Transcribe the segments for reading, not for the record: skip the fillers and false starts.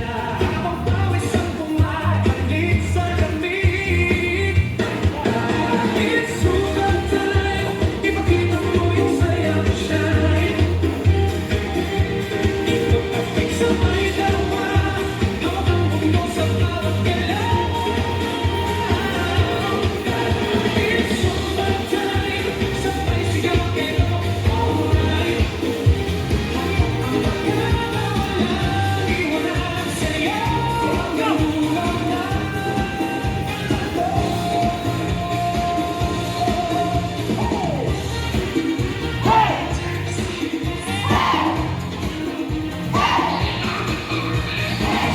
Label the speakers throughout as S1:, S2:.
S1: Habang pawis ang bumabalik sa lamig. It's summertime, ipakita mo yung saya mo shine. Ito kapig sabay dalawa, hawak ang mundo sa bawat galaw. It's summertime, sabay sigaw ang galaw. Alright. Ang pagkakawala, iwanan sa'yo hanggang dulo na.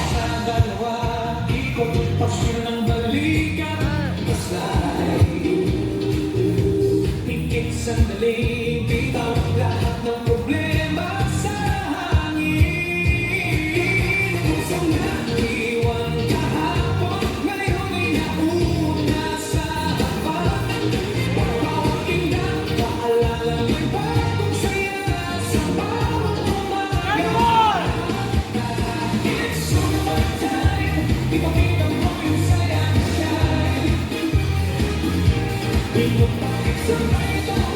S1: Sa dalawa, ikot pasyon ng balikan. Maslay, higit sandali, bitaw ang lahat ng problema sa hangin. Pusong naiwan kahapon, ngayon ay nauna sa harapan. Bawat inda, paalala may bagong saya sa bawat umaga. It's summertime, ipakita mo yung saya mo shine. Ito bakit sabay tayo.